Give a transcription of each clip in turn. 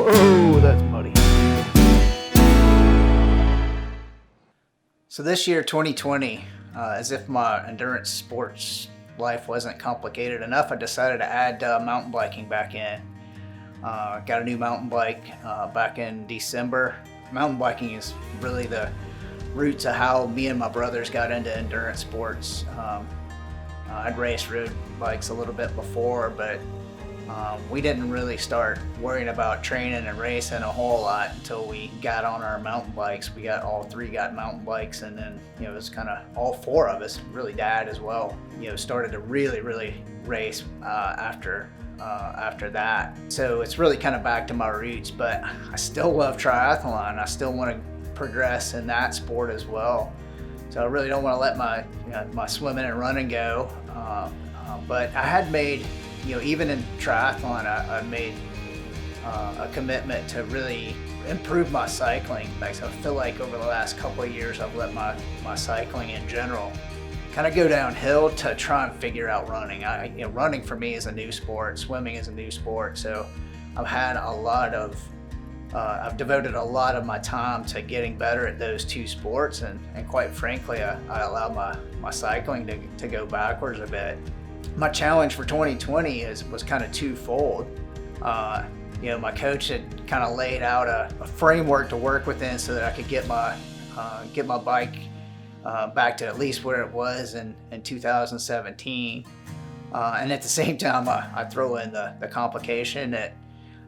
Whoa, that's muddy. So this year, 2020, as if my endurance sports life wasn't complicated enough, I decided to add mountain biking back in. Got a new mountain bike back in December. Mountain biking is really the roots of how me and my brothers got into endurance sports. I'd raced road bikes a little bit before, but we didn't really start worrying about training and racing a whole lot until we got on our mountain bikes. All three got mountain bikes, and then it was kind of all four of us, really Dad as well, started to really race after that. So it's really kind of back to my roots, but I still love triathlon. I still want to progress in that sport as well. So I really don't want to let my swimming and running go. But I had made, even in triathlon, I made a commitment to really improve my cycling. Like, so I feel like over the last couple of years, I've let my cycling in general kind of go downhill to try and figure out running. Running for me is a new sport. Swimming is a new sport. So I've devoted a lot of my time to getting better at those two sports, and quite frankly, I allowed my cycling to go backwards a bit. My challenge for 2020 was kind of twofold. My coach had kind of laid out a framework to work within so that I could get my bike back to at least where it was in 2017. And at the same time, I throw in the complication that,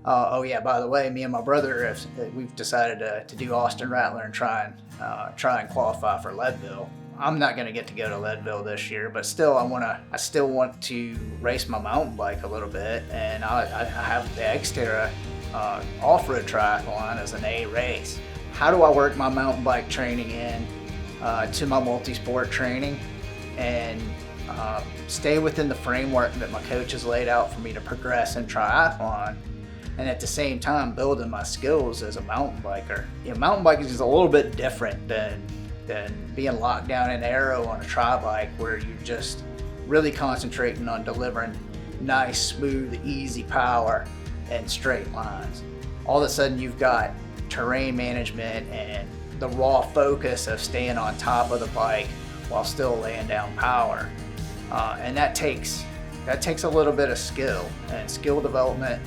by the way, me and my brother, we've decided to do Austin Rattler and try and qualify for Leadville. I'm not going to get to go to Leadville this year, but still, I still want to race my mountain bike a little bit, and I have the Xterra off-road triathlon as an A race. How do I work my mountain bike training in to my multi-sport training and stay within the framework that my coach has laid out for me to progress in triathlon, and at the same time building my skills as a mountain biker? Mountain biking is a little bit different than being locked down in aero on a tri-bike, where you're just really concentrating on delivering nice, smooth, easy power and straight lines. All of a sudden you've got terrain management and the raw focus of staying on top of the bike while still laying down power. And that takes a little bit of skill, and skill development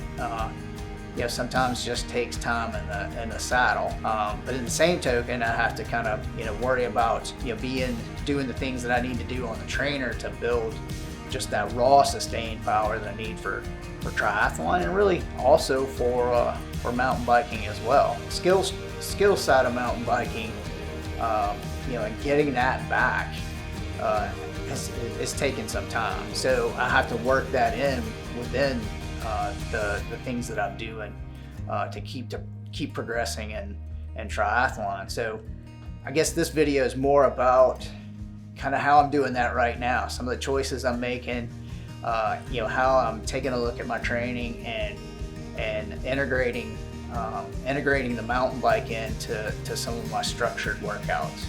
sometimes just takes time in the saddle. But in the same token, I have to kind of worry about doing the things that I need to do on the trainer to build just that raw sustained power that I need for triathlon, and really also for mountain biking as well. Skill side of mountain biking, and getting that back is taking some time. So I have to work that in within the things that I'm doing to keep progressing in triathlon. So I guess this video is more about kind of how I'm doing that right now, some of the choices I'm making, how I'm taking a look at my training and integrating the mountain bike into some of my structured workouts.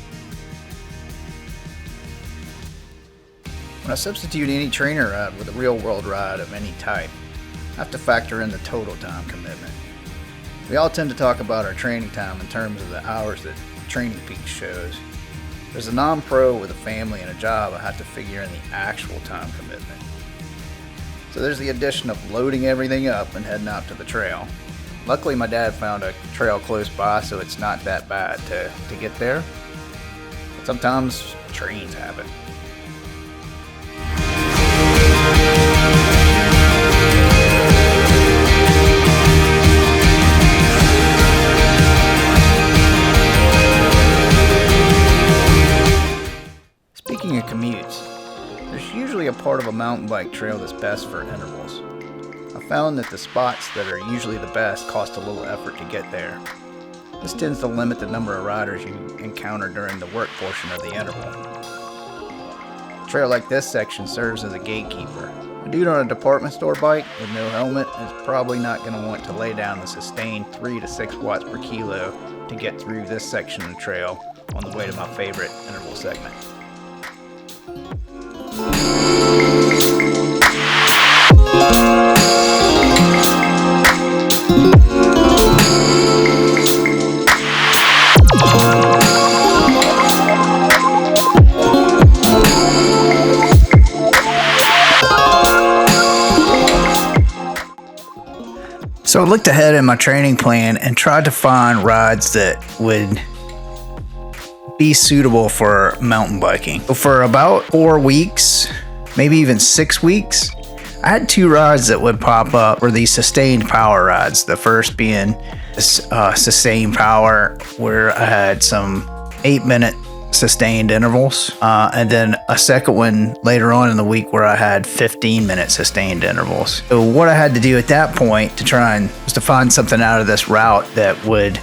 When I substitute any trainer ride with a real world ride of any type, I have to factor in the total time commitment. We all tend to talk about our training time in terms of the hours that Training Peaks shows. As a non-pro with a family and a job, I have to figure in the actual time commitment. So there's the addition of loading everything up and heading out to the trail. Luckily, my dad found a trail close by, so it's not that bad to get there. But sometimes trains happen. Speaking of commutes, there's usually a part of a mountain bike trail that's best for intervals. I found that the spots that are usually the best cost a little effort to get there. This tends to limit the number of riders you encounter during the work portion of the interval. A trail like this section serves as a gatekeeper. A dude on a department store bike with no helmet is probably not going to want to lay down the sustained 3 to 6 watts per kilo to get through this section of the trail on the way to my favorite interval segment. So I looked ahead in my training plan and tried to find rides that would be suitable for mountain biking. For about 4 weeks, maybe even 6 weeks, I had 2 rides that would pop up for these sustained power rides. The first being sustained power, where I had some 8-minute sustained intervals, and then a second one later on in the week where I had 15-minute sustained intervals. So what I had to do at that point to try and was to find something out of this route that would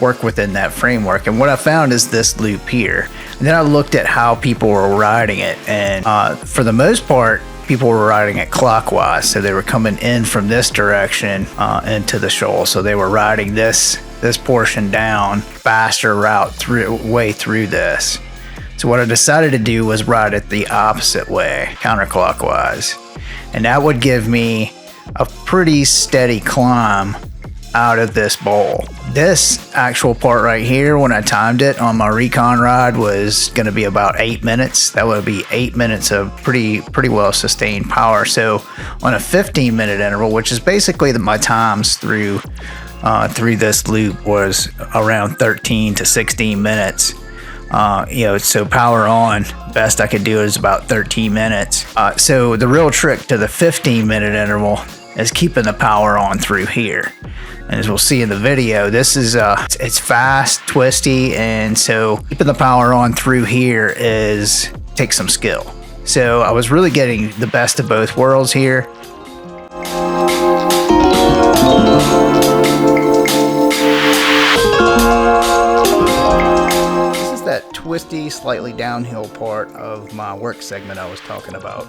work within that framework. And what I found is this loop here. And then I looked at how people were riding it, and for the most part, people were riding it clockwise. So they were coming in from this direction into the shoal. So they were riding this portion down, faster route way through this. So what I decided to do was ride it the opposite way, counterclockwise. And that would give me a pretty steady climb out of this bowl. This actual part right here, when I timed it on my recon ride, was going to be about 8 minutes. That would be 8 minutes of pretty well sustained power. So on a 15-minute interval, which is basically my times through this loop, was around 13 to 16 minutes. So power on, best I could do is about 13 minutes. So the real trick to the 15-minute interval is keeping the power on through here. And as we'll see in the video, this is it's fast, twisty, and so keeping the power on through here takes some skill. So I was really getting the best of both worlds here. This is that twisty, slightly downhill part of my work segment I was talking about.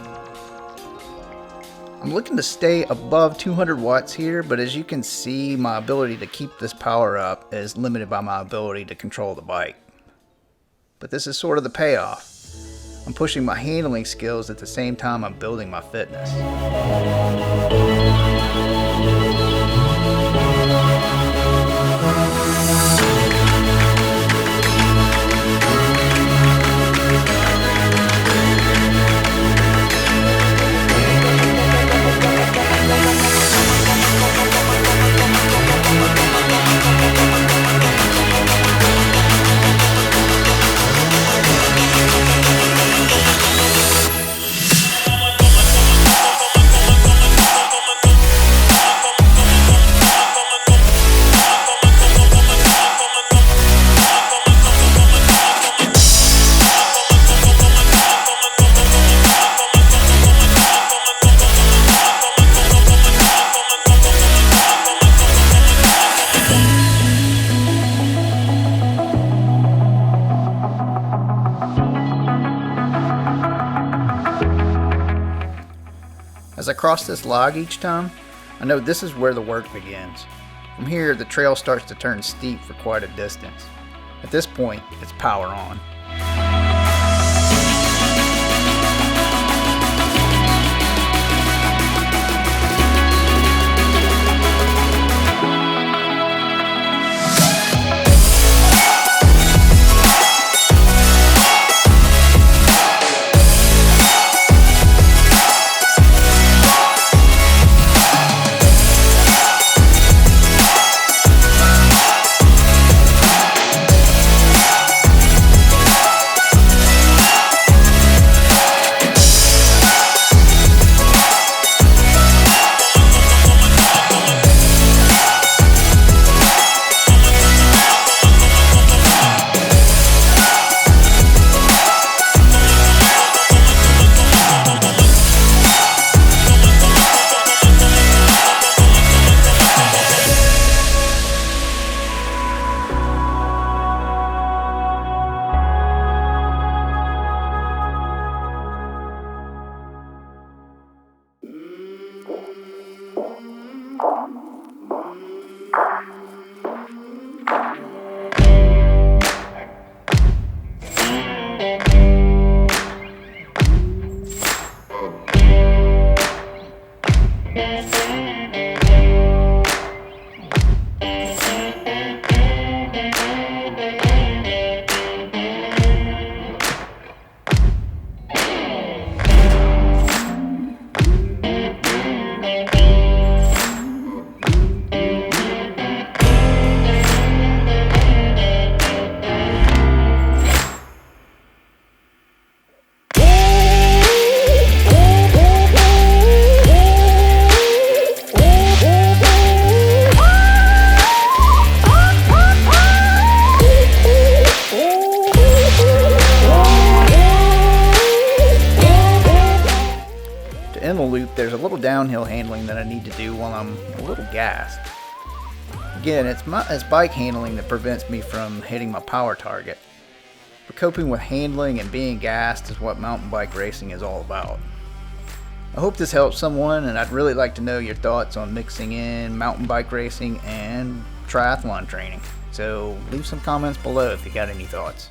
I'm looking to stay above 200 watts here, but as you can see, my ability to keep this power up is limited by my ability to control the bike. But this is sort of the payoff. I'm pushing my handling skills at the same time I'm building my fitness. As I cross this log each time, I know this is where the work begins. From here, the trail starts to turn steep for quite a distance. At this point, it's power on. downhill handling that I need to do while I'm a little gassed. Again, it's bike handling that prevents me from hitting my power target. But coping with handling and being gassed is what mountain bike racing is all about. I hope this helps someone, and I'd really like to know your thoughts on mixing in mountain bike racing and triathlon training. So leave some comments below if you got any thoughts.